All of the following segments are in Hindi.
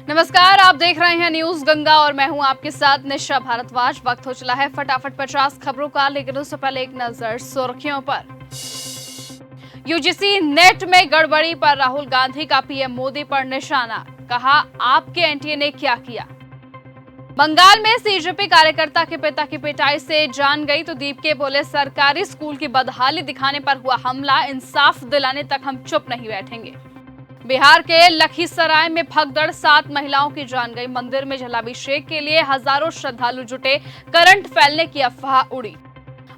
नमस्कार, आप देख रहे हैं न्यूज गंगा और मैं हूं आपके साथ निशा भारद्वाज। वक्त हो चला है फटाफट 50 खबरों का, लेकिन उससे पहले एक नजर सुर्खियों पर। यूजीसी नेट में गड़बड़ी पर राहुल गांधी का पीएम मोदी पर निशाना, कहा आपके एनटीए ने क्या किया। बंगाल में सीजेपी कार्यकर्ता के पिता की पिटाई से जान गई तो दीप के बोले सरकारी स्कूल की बदहाली दिखाने पर हुआ हमला, इंसाफ दिलाने तक हम चुप नहीं बैठेंगे। बिहार के लखीसराय में भगदड़, 7 महिलाओं की जान गई। मंदिर में जलाभिषेक के लिए हजारों श्रद्धालु जुटे, करंट फैलने की अफवाह उड़ी।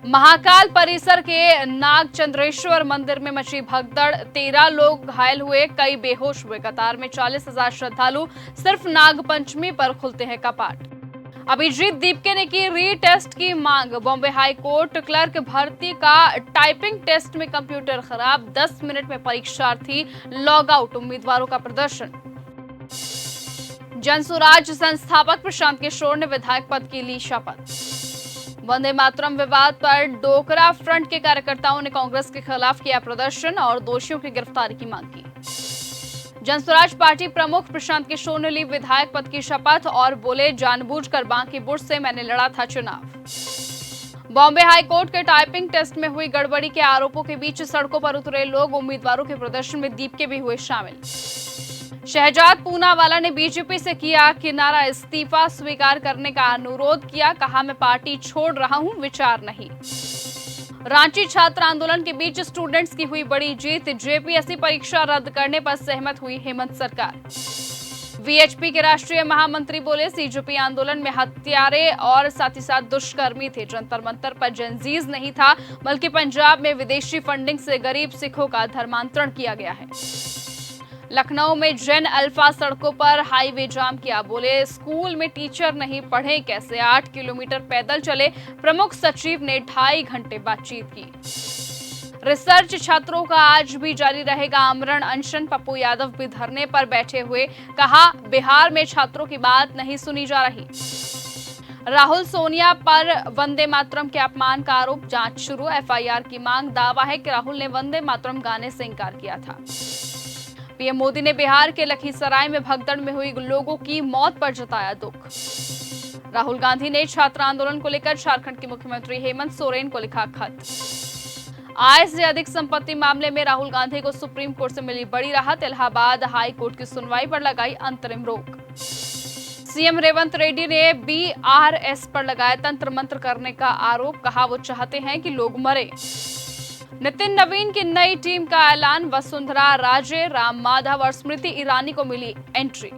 महाकाल परिसर के नागचंद्रेश्वर मंदिर में मची भगदड़, 13 लोग घायल हुए, कई बेहोश हुए। कतार में 40,000 श्रद्धालु, सिर्फ नागपंचमी पर खुलते हैं कपाट। अभिजीत दीपके ने की रीटेस्ट की मांग। बॉम्बे हाई कोर्ट क्लर्क भर्ती का टाइपिंग टेस्ट में कंप्यूटर खराब, 10 मिनट में परीक्षार्थी लॉग आउट, उम्मीदवारों का प्रदर्शन। जनसुराज संस्थापक प्रशांत किशोर ने विधायक पद की ली शपथ। वंदे मातरम विवाद पर डोकरा फ्रंट के कार्यकर्ताओं ने कांग्रेस के खिलाफ किया प्रदर्शन और दोषियों की गिरफ्तारी की मांग की। जनसुराज पार्टी प्रमुख प्रशांत किशोर ने ली विधायक पद की शपथ और बोले जानबूझकर बांकी बुर्ज से मैंने लड़ा था चुनाव। बॉम्बे हाई कोर्ट के टाइपिंग टेस्ट में हुई गड़बड़ी के आरोपों के बीच सड़कों पर उतरे लोग, उम्मीदवारों के प्रदर्शन में दीपके भी हुए शामिल। शहजाद पूनावाला ने बीजेपी से किया किनारा, इस्तीफा स्वीकार करने का अनुरोध किया, कहा मैं पार्टी छोड़ रहा हूं, विचार नहीं। रांची छात्र आंदोलन के बीच स्टूडेंट्स की हुई बड़ी जीत, जेपीएससी परीक्षा रद्द करने पर सहमत हुई हेमंत सरकार। वीएचपी के राष्ट्रीय महामंत्री बोले सीजेपी आंदोलन में हत्यारे और साथ ही साथ दुष्कर्मी थे, जंतर मंतर पर जनजीज नहीं था, बल्कि पंजाब में विदेशी फंडिंग से गरीब सिखों का धर्मांतरण किया गया है। लखनऊ में जेन अल्फा सड़कों पर हाईवे जाम किया, बोले स्कूल में टीचर नहीं, पढ़े कैसे, 8 किलोमीटर पैदल चले। प्रमुख सचिव ने 2.5 घंटे बातचीत की। रिसर्च छात्रों का आज भी जारी रहेगा आमरण अनशन, पप्पू यादव भी धरने पर बैठे हुए, कहा बिहार में छात्रों की बात नहीं सुनी जा रही। राहुल सोनिया पर वंदे मातरम के अपमान का आरोप, जांच शुरू, एफआईआर की मांग। दावा है कि राहुल ने वंदे मातरम गाने से इंकार किया था। पीएम मोदी ने बिहार के लखीसराय में भगदड़ में हुई लोगों की मौत पर जताया दुख। राहुल गांधी ने छात्र आंदोलन को लेकर झारखंड के मुख्यमंत्री हेमंत सोरेन को लिखा खत। आय से अधिक संपत्ति मामले में राहुल गांधी को सुप्रीम कोर्ट से मिली बड़ी राहत, इलाहाबाद हाई कोर्ट की सुनवाई पर लगाई अंतरिम रोक। सीएम रेवंत रेड्डी ने बीआरएस पर लगाया तंत्र मंत्र करने का आरोप, कहा वो चाहते हैं कि लोग मरे। नितिन नवीन की नई टीम का ऐलान, वसुंधरा राजे, राम माधव और स्मृति ईरानी को मिली एंट्री।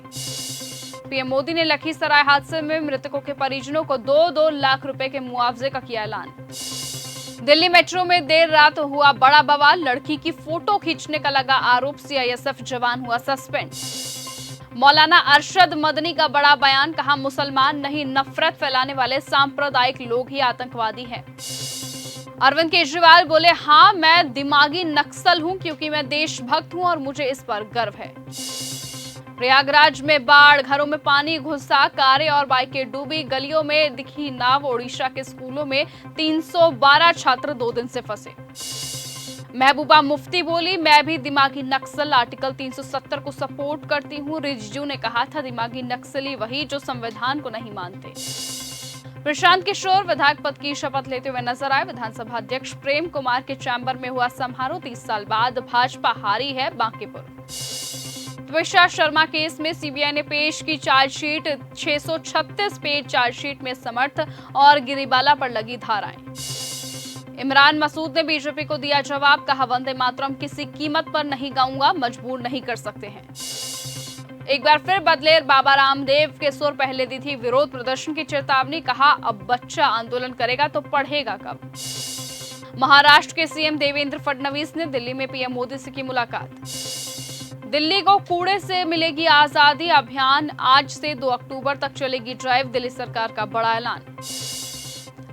पीएम मोदी ने लखीसराय हादसे में मृतकों के परिजनों को 2-2 लाख रुपए के मुआवजे का किया ऐलान। दिल्ली मेट्रो में देर रात हुआ बड़ा बवाल, लड़की की फोटो खींचने का लगा आरोप, सीआईएसएफ जवान हुआ सस्पेंड। मौलाना अरशद मदनी का बड़ा बयान, कहा मुसलमान नहीं, नफरत फैलाने वाले सांप्रदायिक लोग ही आतंकवादी हैं। अरविंद केजरीवाल बोले हां मैं दिमागी नक्सल हूं क्योंकि मैं देशभक्त हूं और मुझे इस पर गर्व है। प्रयागराज में बाढ़, घरों में पानी घुसा, कारें और बाइकें डूबी, गलियों में दिखी नाव। ओडिशा के स्कूलों में 312 छात्र 2 दिन से फंसे। महबूबा मुफ्ती बोली मैं भी दिमागी नक्सल आर्टिकल 370 को सपोर्ट करती हूं। रिजिजू ने कहा था दिमागी नक्सली वही जो संविधान को नहीं मानते। प्रशांत किशोर विधायक पद की शपथ लेते हुए नजर आए। विधानसभा अध्यक्ष प्रेम कुमार के चैम्बर में हुआ समारोह, 30 साल बाद भाजपा हारी है बांकीपुर। त्विषा शर्मा केस में सीबीआई ने पेश की चार्जशीट, 636 पेज चार्जशीट में समर्थ और गिरिबाला पर लगी धाराएं। इमरान मसूद ने बीजेपी को दिया जवाब, कहा वंदे मातरम किसी कीमत पर नहीं गाऊंगा, मजबूर नहीं कर सकते हैं। एक बार फिर बदले बाबा रामदेव के सुर, पहले दी थी विरोध प्रदर्शन की चेतावनी, कहा अब बच्चा आंदोलन करेगा तो पढ़ेगा कब। महाराष्ट्र के सीएम देवेंद्र फडणवीस ने दिल्ली में पीएम मोदी से की मुलाकात। दिल्ली को कूड़े से मिलेगी आजादी अभियान, आज से 2 अक्टूबर तक चलेगी ड्राइव, दिल्ली सरकार का बड़ा ऐलान।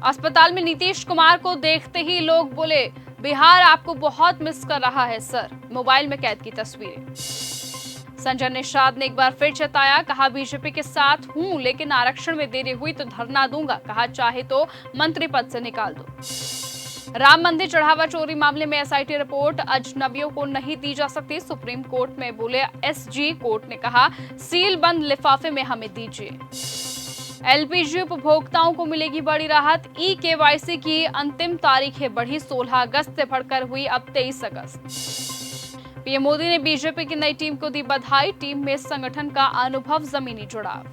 अस्पताल में नीतीश कुमार को देखते ही लोग बोले बिहार आपको बहुत मिस कर रहा है सर, मोबाइल में कैद की तस्वीरें। संजय निषाद ने एक बार फिर चेताया, कहा बीजेपी के साथ हूं लेकिन आरक्षण में देरी हुई तो धरना दूंगा, कहा चाहे तो मंत्री पद से निकाल दो। राम मंदिर चढ़ावा चोरी मामले में एसआईटी रिपोर्ट अजनबियों को नहीं दी जा सकती, सुप्रीम कोर्ट में बोले एसजी। कोर्ट ने कहा सील बंद लिफाफे में हमें दीजिए। एलपीजी उपभोक्ताओं को मिलेगी बड़ी राहत, ई केवाईसी की अंतिम तारीखें बढ़ी, 16 अगस्त से बढ़कर हुई अब 23 अगस्त। पीएम मोदी ने बीजेपी की नई टीम को दी बधाई, टीम में संगठन का अनुभव, जमीनी जुड़ाव।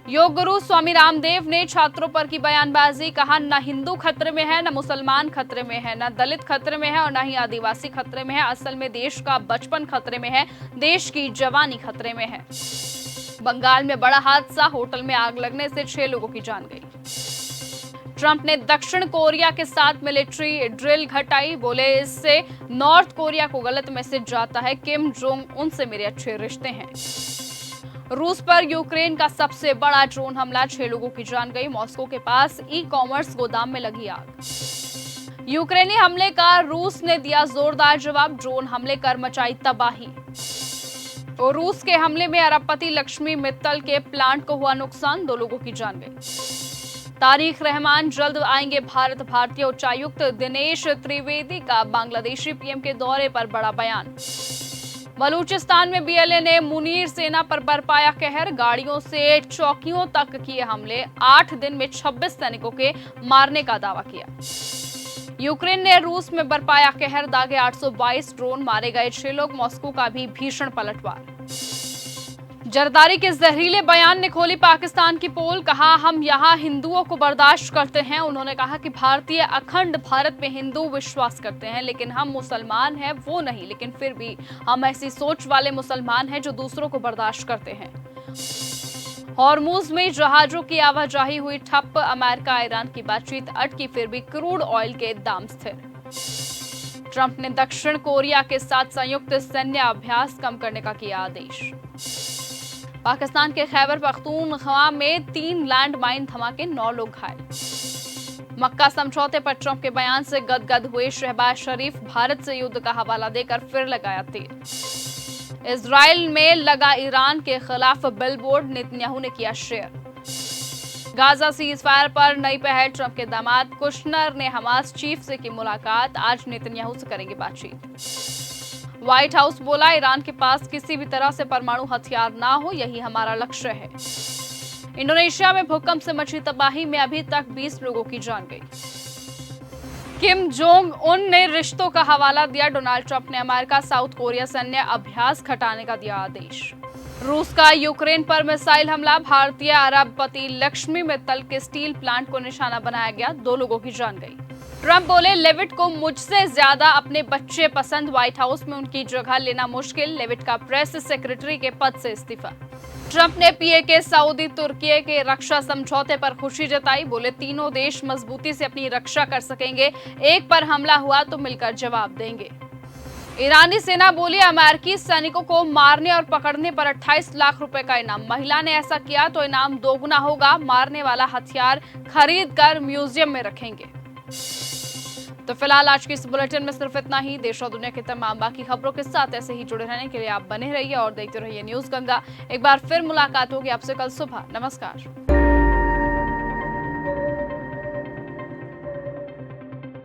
योग गुरु स्वामी रामदेव ने छात्रों पर की बयानबाजी, कहा न हिंदू खतरे में है, न मुसलमान खतरे में है, न दलित खतरे में है और न ही आदिवासी खतरे में है। असल में देश का बचपन खतरे में है, देश की जवानी खतरे में है। बंगाल में बड़ा हादसा, होटल में आग लगने से 6 लोगों की जान गई। ट्रंप ने दक्षिण कोरिया के साथ मिलिट्री ड्रिल घटाई, बोले इससे नॉर्थ कोरिया को गलत मैसेज जाता है, किम जोंग उन से मेरे अच्छे रिश्ते हैं। रूस पर यूक्रेन का सबसे बड़ा ड्रोन हमला, 6 लोगों की जान गई। मॉस्को के पास ई कॉमर्स गोदाम में लगी आग। यूक्रेनी हमले का रूस ने दिया जोरदार जवाब, ड्रोन हमले कर मचाई तबाही। और रूस के हमले में अरबपति लक्ष्मी मित्तल के प्लांट को हुआ नुकसान, 2 लोगों की जान गई। तारिक रहमान जल्द आएंगे भारत, भारतीय उच्चायुक्त दिनेश त्रिवेदी का बांग्लादेशी पीएम के दौरे पर बड़ा बयान। बलूचिस्तान में बीएलए ने मुनीर सेना पर बरपाया कहर, गाड़ियों से चौकियों तक किए हमले, 8 दिन में 26 सैनिकों के मारने का दावा किया। यूक्रेन ने रूस में बरपाया कहर, दागे 822 ड्रोन, मारे गए 6 लोग। मॉस्को का भी भीषण पलटवार। जरदारी के जहरीले बयान ने खोली पाकिस्तान की पोल, कहा हम यहाँ हिंदुओं को बर्दाश्त करते हैं। उन्होंने कहा कि भारतीय अखंड भारत में हिंदू विश्वास करते हैं, लेकिन हम मुसलमान हैं वो नहीं, लेकिन फिर भी हम ऐसी सोच वाले मुसलमान हैं जो दूसरों को बर्दाश्त करते हैं। हॉर्मुज में जहाजों की आवाजाही हुई ठप, अमेरिका ईरान की बातचीत अटकी, फिर भी क्रूड ऑयल के दाम स्थिर। ट्रंप ने दक्षिण कोरिया के साथ संयुक्त सैन्य अभ्यास कम करने का किया आदेश। पाकिस्तान के खैबर पख्तूनख्वा में 3 लैंडमाइन धमाके, 9 लोग घायल। मक्का समझौते पर ट्रंप के बयान से गदगद हुए शहबाज शरीफ, भारत से युद्ध का हवाला देकर फिर लगाया तेल। इजराइल में लगा ईरान के खिलाफ बिलबोर्ड, नेतन्याहू ने किया शेयर। गाजा सीज फायर पर नई पहल, ट्रंप के दामाद कुशनर ने हमास चीफ से की मुलाकात, आज नेतन्याहू से करेंगे बातचीत। व्हाइट हाउस बोला ईरान के पास किसी भी तरह से परमाणु हथियार ना हो, यही हमारा लक्ष्य है। इंडोनेशिया में भूकंप से मची तबाही में अभी तक 20 लोगों की जान गई। किम जोंग उन ने रिश्तों का हवाला दिया, डोनाल्ड ट्रंप ने अमेरिका साउथ कोरिया सैन्य अभ्यास घटाने का दिया आदेश। रूस का यूक्रेन पर मिसाइल हमला, भारतीय अरबपति लक्ष्मी मित्तल के स्टील प्लांट को निशाना बनाया गया, 2 लोगों की जान गई। ट्रंप बोले लेविट को मुझसे ज्यादा अपने बच्चे पसंद, व्हाइट हाउस में उनकी जगह लेना मुश्किल, लेविट का प्रेस सेक्रेटरी के पद से इस्तीफा। ट्रंप ने पीएके सऊदी तुर्की के रक्षा समझौते पर खुशी जताई, बोले तीनों देश मजबूती से अपनी रक्षा कर सकेंगे, एक पर हमला हुआ तो मिलकर जवाब देंगे। ईरानी सेना बोली अमेरिकी सैनिकों को मारने और पकड़ने पर 28 लाख रुपए का इनाम, महिला ने ऐसा किया तो इनाम दोगुना होगा, मारने वाला हथियार खरीद कर म्यूजियम में रखेंगे। तो फिलहाल आज की इस बुलेटिन में सिर्फ इतना ही। देश और दुनिया की तमाम बाकी खबरों के साथ ऐसे ही जुड़े रहने के लिए आप बने रहिए और देखते रहिए न्यूज गंगा। एक बार फिर मुलाकात होगी आपसे कल सुबह। नमस्कार।